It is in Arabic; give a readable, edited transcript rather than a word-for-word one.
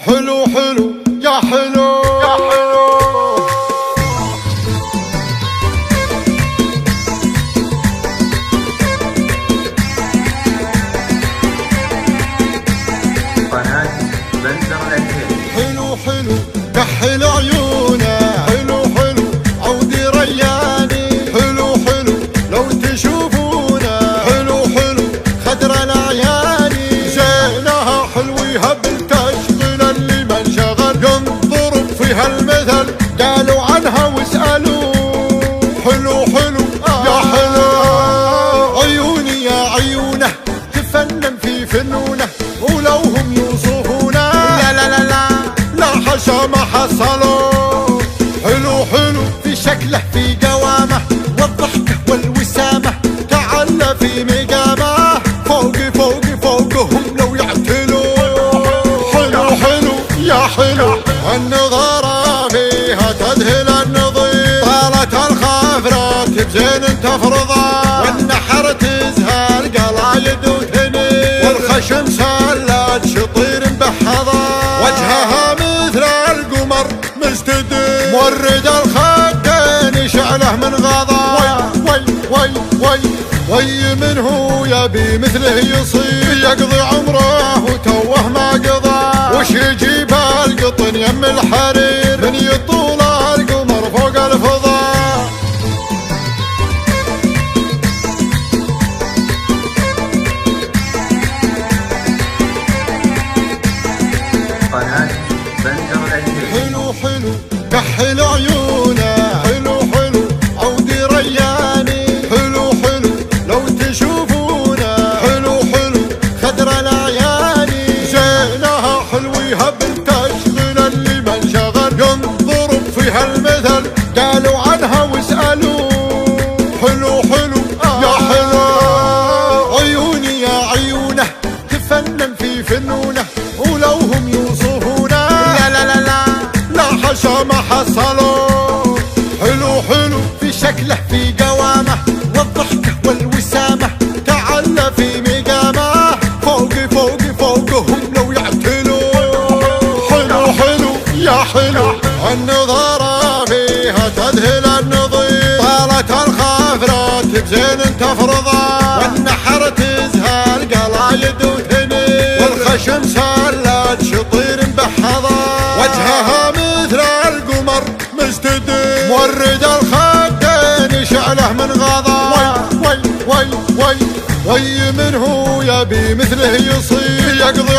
حلو حلو يا حلو يا حلو. قناة بندر العين. حلو حلو كحل عيونه، حلو حلو عودي رياني، حلو حلو لو تشوفونه، حلو حلو خدر العياني، زينها حلو يهبل تشغل اللي ما انشغل، ينضرب فيها المثل قالوا عنها واسألوا. حلو حلو يا حلو عيوني يا عيونه، تفنن في فنونه ولو هم يوصفونه لا لا لا لا لا حشا ما حصلوا. حلو حلو في شكله في قوامه والضحكه والوسامه، تعلى في مقامه فوقي فوقي فوقهم لو يعتلوا. حلو حلو يا حلو النظاره فيها تذهل النظير، طالت الخافرات بزين تفرضها، والنحر تزهر قلايد وثنين، والخشم سلات شطير بحظا، وجهها مثل القمر مستدير، مورد الخدين شعله من غضا. وي وي وي وي منه يبي مثله يصير، يقضي عمره وتوه ما قضى، وش يجيب القطن يم الحرير، من يطول القمر فوق الفضاء. قناة بندر العين. حلو حلو كحل عيونه، حلو حلو عودي رياني، حلو حلو لو تشوفونه، حلو حلو خدر العياني، زينها حلو يهبل تشغل اللي ما انشغل، ينضرب فيها المثل قالوا عنها واسألوا. حلو حلو يا حلو عيوني يا عيونه، تفنن في فنونه ولو هم يوصفونه لا لا لا لا لا حشا ما حصلوا. حلو حلو في شكله في قوامه والضحكه والوسامه، تعلى في مقامه فوقي فوقي فوقهم لو يعتلوا. حلو حلو يا حلو النظاره فيها تذهل النظير، طالت الخافرات بزين تفرضها، والنحر تزهر قلايد وثنين، والخشم سلات شطير بحظا، وجهها مثل القمر مستدير، مورد الخدين شعله من غضا. وي وي وي وي منه يبي مثله يصير، يقضي